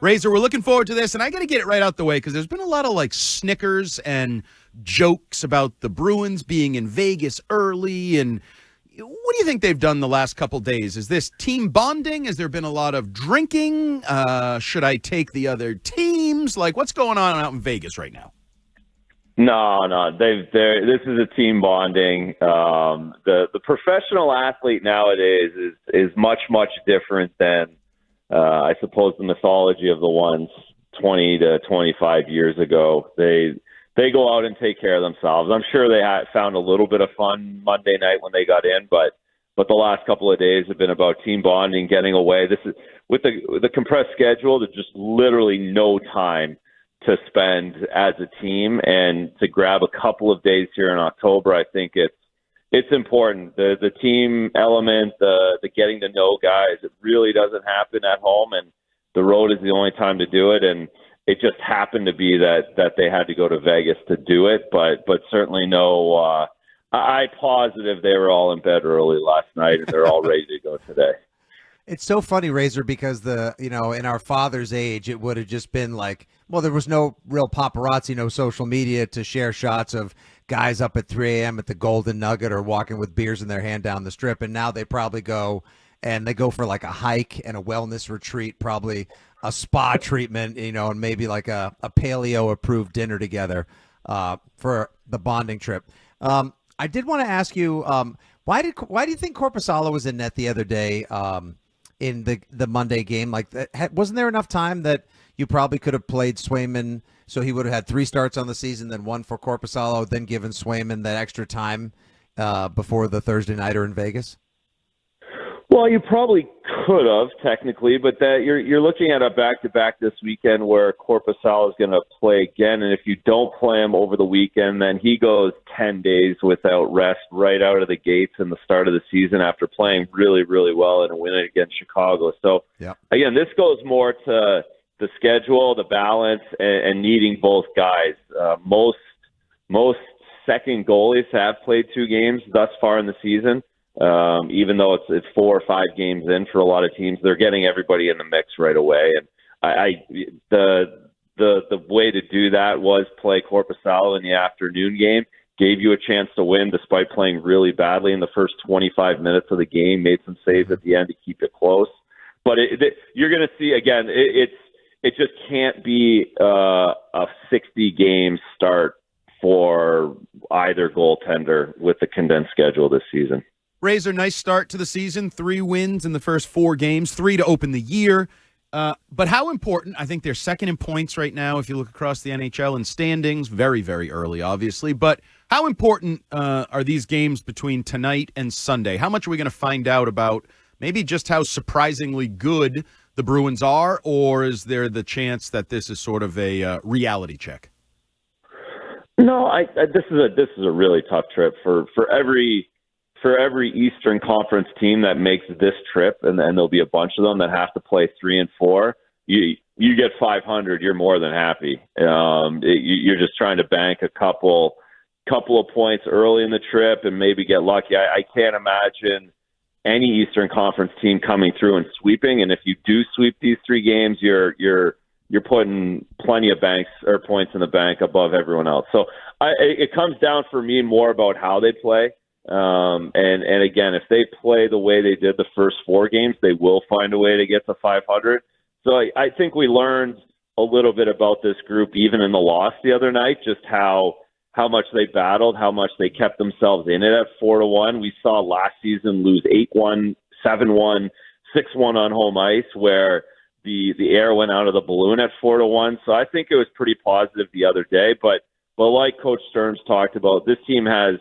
Razor, we're looking forward to this, and I got to get it right out the way because there's been a lot of like snickers and jokes about the Bruins being in Vegas early. And what do you think they've done the last couple days? Is this team bonding? Has there been a lot of drinking? Should I take the other teams? Like, what's going on out in Vegas right now? No. This is a team bonding. The professional athlete nowadays is much different than I suppose the mythology of the ones 20 to 25 years ago. They go out and take care of themselves. I'm sure they found a little bit of fun Monday night when they got in, but the last couple of days have been about team bonding, getting away. This is with the compressed schedule. There's just literally no time to spend as a team, and to grab a couple of days here in October, I think it's important. The team element, the getting to know guys, it really doesn't happen at home, and the road is the only time to do it. And it just happened to be that they had to go to Vegas to do it, but certainly no. I'm positive they were all in bed early last night, and they're all ready to go today. It's so funny, Razor, because in our father's age, it would have just been like, well, there was no real paparazzi, no social media to share shots of guys up at 3 a.m. at the Golden Nugget or walking with beers in their hand down the strip. And now they probably go for like a hike and a wellness retreat, probably a spa treatment, and maybe like a paleo approved dinner together for the bonding trip. I did want to ask you, why do you think Korpisalo was in net the other day in the Monday game? Like, wasn't there enough time that you probably could have played Swayman so he would have had 3 starts on the season, then 1 for Korpisalo, then given Swayman that extra time before the Thursday nighter in Vegas? Well, you probably could have technically, but that you're looking at a back-to-back this weekend where Korpisalo is going to play again, and if you don't play him over the weekend, then he goes 10 days without rest right out of the gates in the start of the season after playing really, really well and winning against Chicago. So, Again, this goes more to the schedule, the balance, and needing both guys. Most second goalies have played 2 games thus far in the season. Even though it's 4 or 5 games in for a lot of teams, they're getting everybody in the mix right away. And the way to do that was play Korpisalo in the afternoon game, gave you a chance to win despite playing really badly in the first 25 minutes of the game, made some saves at the end to keep it close. But you're going to see, again, it just can't be a 60-game start for either goaltender with the condensed schedule this season. Razor, nice start to the season. 3 wins in the first 4 games, 3 to open the year. But how important, I think they're second in points right now if you look across the NHL in standings, very, very early, obviously. But how important are these games between tonight and Sunday? How much are we going to find out about maybe just how surprisingly good the Bruins are, or is there the chance that this is sort of a reality check? No, this is a really tough trip for every Eastern Conference team that makes this trip, and there'll be a bunch of them that have to play 3 and 4. You get 500, you're more than happy. You're just trying to bank a couple of points early in the trip and maybe get lucky. I can't imagine any Eastern Conference team coming through and sweeping. And if you do sweep these 3 games, you're putting plenty of points in the bank above everyone else. So it comes down for me more about how they play. And again, if they play the way they did the first 4 games, they will find a way to get to 500. So I think we learned a little bit about this group even in the loss the other night, just how much they battled, how much they kept themselves in it at 4-1. We saw last season lose 8-1, 7-1, 6-1 on home ice, where the air went out of the balloon at 4-1. So I think it was pretty positive the other day. But like Coach Stearns talked about, this team has,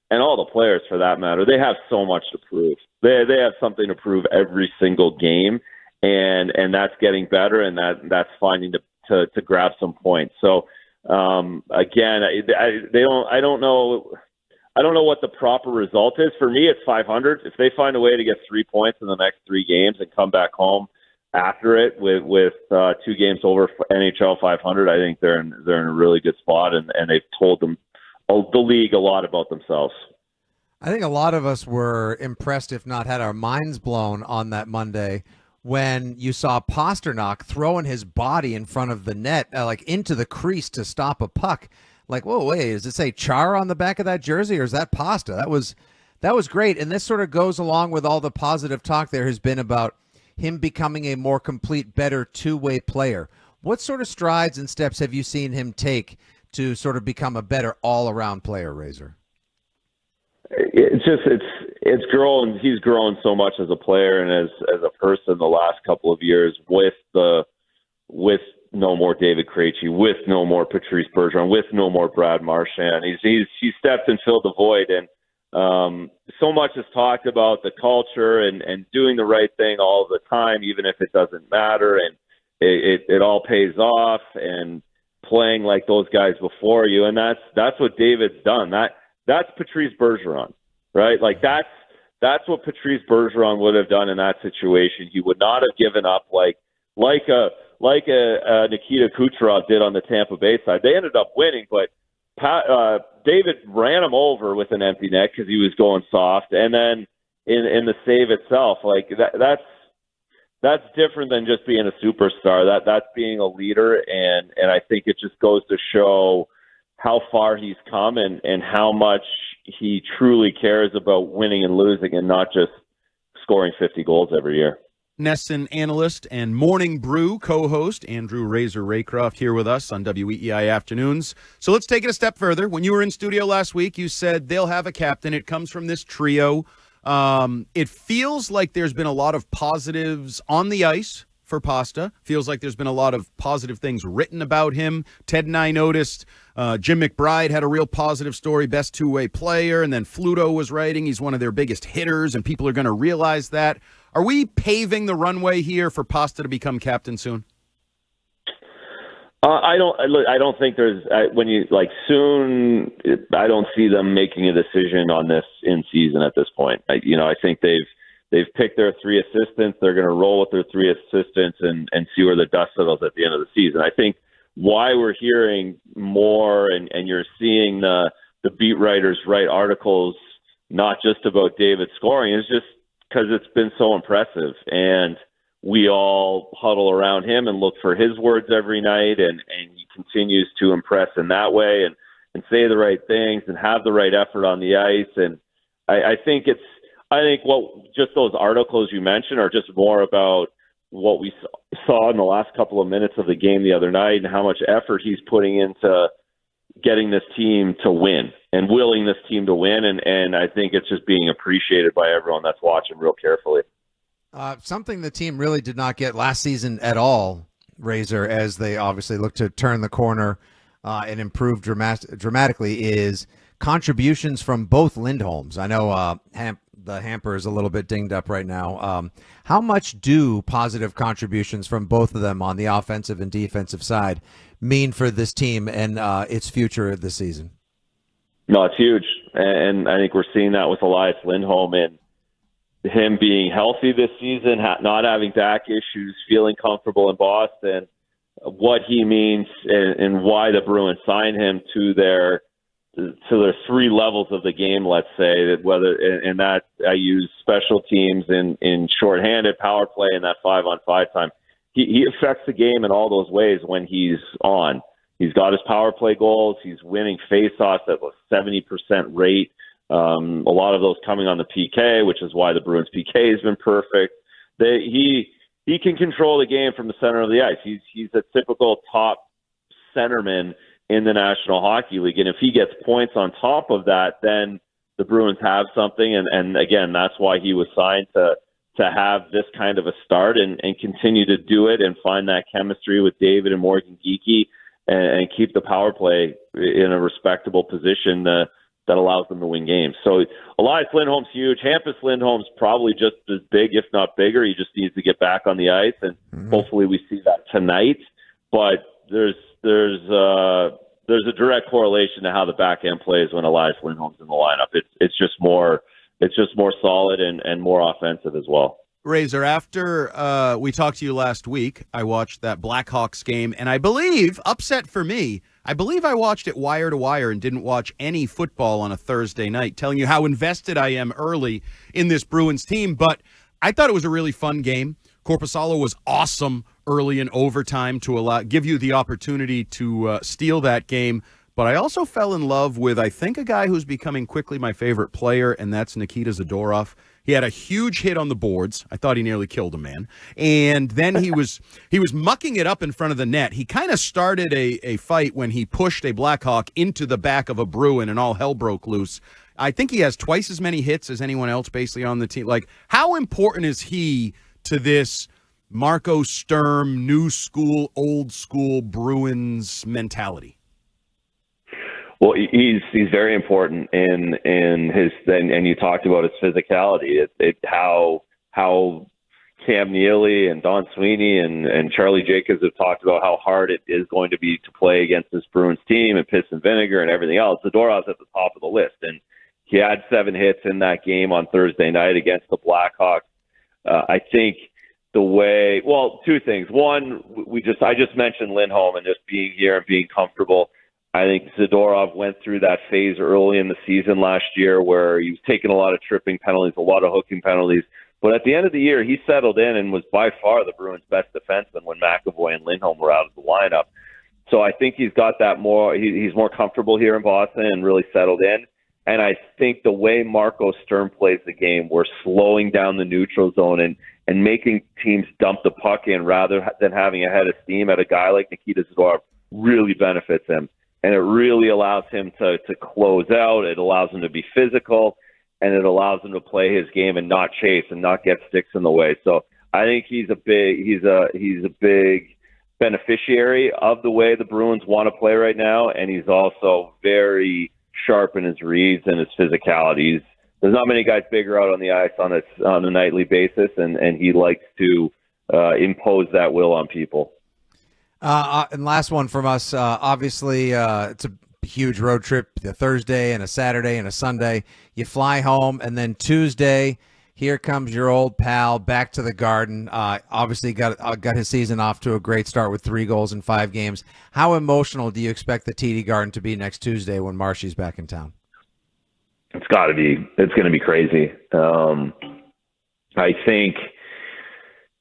and all the players for that matter, they have so much to prove. They have something to prove every single game, and that's getting better, and that's finding to grab some points. So again, I don't know what the proper result is. For me, it's 500. If they find a way to get 3 points in the next 3 games and come back home after it with 2 games over NHL 500, I think they're in a really good spot, and they've told the league a lot about themselves. I think a lot of us were impressed, if not had our minds blown on that Monday when you saw Pastrnak throwing his body in front of the net, like into the crease to stop a puck. Like, whoa, wait, does it say Char on the back of that jersey, or is that Pasta? That was great. And this sort of goes along with all the positive talk there has been about him becoming a more complete, better two-way player. What sort of strides and steps have you seen him take to sort of become a better all-around player, Razor? It's grown. He's grown so much as a player and as a person the last couple of years with no more David Krejci, with no more Patrice Bergeron, with no more Brad Marchand. He stepped and filled the void, and so much is talked about the culture and doing the right thing all the time, even if it doesn't matter, and it all pays off, and playing like those guys before you, and that's what David's done. That's Patrice Bergeron, right? Like that's what Patrice Bergeron would have done in that situation. He would not have given up like a Nikita Kucherov did on the Tampa Bay side. They ended up winning, but David ran him over with an empty net because he was going soft, and then in the save itself, like that's different than just being a superstar. That's being a leader, and I think it just goes to show how far he's come and how much he truly cares about winning and losing and not just scoring 50 goals every year. NESN analyst and Morning Brew co-host Andrew Razor Raycroft here with us on WEEI Afternoons. So let's take it a step further. When you were in studio last week, you said they'll have a captain. It comes from this trio. It feels like there's been a lot of positives on the ice for Pasta. Feels like there's been a lot of positive things written about him. Ted and I noticed Jim McBride had a real positive story, best two-way player, and then Fluto was writing he's one of their biggest hitters, and people are going to realize that. Are we paving the runway here for Pasta to become captain soon? I don't think there's when you like soon. I don't see them making a decision on this in season at this point. I think they've picked their three assistants. They're going to roll with their three assistants and see where the dust settles at the end of the season. I think why we're hearing more and you're seeing the beat writers write articles not just about David scoring is just because it's been so impressive, and we all huddle around him and look for his words every night, and he continues to impress in that way and say the right things and have the right effort on the ice. And I think just those articles you mentioned are just more about what we saw in the last couple of minutes of the game the other night and how much effort he's putting into getting this team to win and willing this team to win. And I think it's just being appreciated by everyone that's watching real carefully. Something the team really did not get last season at all, Razor, as they obviously look to turn the corner and improve dramatically, is contributions from both Lindholms. I know the hamper is a little bit dinged up right now. How much do positive contributions from both of them on the offensive and defensive side mean for this team and its future this season? No, it's huge. And I think we're seeing that with Elias Lindholm and him being healthy this season, not having back issues, feeling comfortable in Boston, what he means and why the Bruins signed him to their three levels of the game, let's say, that whether and that I use special teams in shorthanded power play and that 5-on-5 time. He affects the game in all those ways when he's on. He's got his power play goals. He's winning faceoffs at a 70% rate. A lot of those coming on the PK, which is why the Bruins PK has been perfect. He can control the game from the center of the ice. He's a typical top centerman in the National Hockey League. And if he gets points on top of that, then the Bruins have something. And again, that's why he was signed to have this kind of a start and continue to do it and find that chemistry with David and Morgan Geekie and keep the power play in a respectable position that allows them to win games. So Elias Lindholm's huge. Hampus Lindholm's probably just as big, if not bigger. He just needs to get back on the ice, and hopefully we see that tonight. But there's a direct correlation to how the back end plays when Elias Lindholm's in the lineup. It's just more solid and more offensive as well. Razor, after we talked to you last week, I watched that Blackhawks game, and I believe, upset for me, I watched it wire to wire and didn't watch any football on a Thursday night, telling you how invested I am early in this Bruins team. But I thought it was a really fun game. Korpisalo was awesome early in overtime to give you the opportunity to steal that game. But I also fell in love with, I think, a guy who's becoming quickly my favorite player, and that's Nikita Zadorov. He had a huge hit on the boards. I thought he nearly killed a man. And then he was mucking it up in front of the net. He kind of started a fight when he pushed a Blackhawk into the back of a Bruin, and all hell broke loose. I think he has twice as many hits as anyone else basically on the team. Like, how important is he to this Marco Sturm, new school, old school Bruins mentality? Well, he's very important in his, and you talked about his physicality. How Cam Neely and Don Sweeney and Charlie Jacobs have talked about how hard it is going to be to play against this Bruins team and piss and vinegar and everything else. Zadorov's at the top of the list, and he had 7 hits in that game on Thursday night against the Blackhawks. I think two things. One, I just mentioned Lindholm and just being here and being comfortable. I think Zadorov went through that phase early in the season last year where he was taking a lot of tripping penalties, a lot of hooking penalties. But at the end of the year, he settled in and was by far the Bruins' best defenseman when McAvoy and Lindholm were out of the lineup. So I think he's got that more. He's more comfortable here in Boston and really settled in. And I think the way Marco Sturm plays the game, we're slowing down the neutral zone and making teams dump the puck in rather than having a head of steam at a guy like Nikita Zadorov really benefits him. And it really allows him to close out. It allows him to be physical, and it allows him to play his game and not chase and not get sticks in the way. So I think he's a big beneficiary of the way the Bruins want to play right now, and he's also very sharp in his reads and his physicality. There's not many guys bigger out on the ice on a nightly basis, and he likes to impose that will on people. And last one from us. Obviously, it's a huge road trip, a Thursday and a Saturday and a Sunday. You fly home, and then Tuesday, here comes your old pal back to the Garden. Obviously got his season off to a great start with 3 goals in 5 games. How emotional do you expect the TD Garden to be next Tuesday when Marshy's back in town? It's got to be. It's going to be crazy. I think,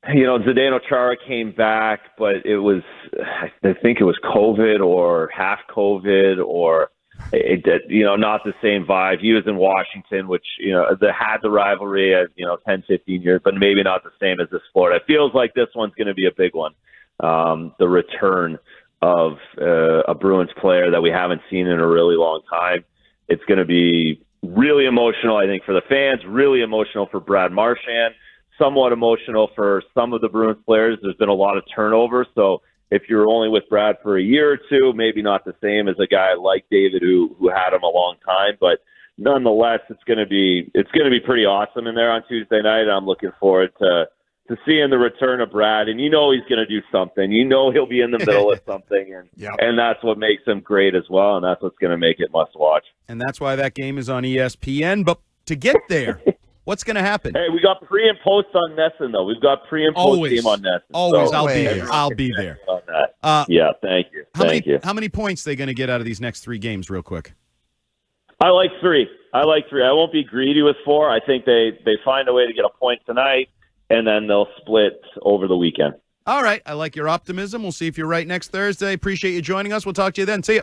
Zdeno Chara came back, but I think it was COVID or half COVID or not the same vibe. He was in Washington, which, had the rivalry at, 10, 15 years, but maybe not the same as this Florida. It feels like this one's going to be a big one. The return of a Bruins player that we haven't seen in a really long time. It's going to be really emotional, I think, for the fans, really emotional for Brad Marchand, somewhat emotional for some of the Bruins players. There's been a lot of turnover, so if you're only with Brad for a year or two, maybe not the same as a guy like David who had him a long time, but nonetheless, it's going to be pretty awesome in there on Tuesday night. And I'm looking forward to seeing the return of Brad, and he's going to do something. He'll be in the middle of something, and Yep. And that's what makes him great as well, and that's what's going to make it must watch. And that's why that game is on ESPN. But to get there, what's going to happen? Hey, we got pre and post on Nesson, though. We've got pre and post game on Nesson. Always, so I'll be there. I'll be there. On that. Yeah, thank you. How many points are they going to get out of these next 3 games, real quick? I like 3. I won't be greedy with 4. I think they find a way to get a point tonight, and then they'll split over the weekend. All right. I like your optimism. We'll see if you're right next Thursday. Appreciate you joining us. We'll talk to you then. See you.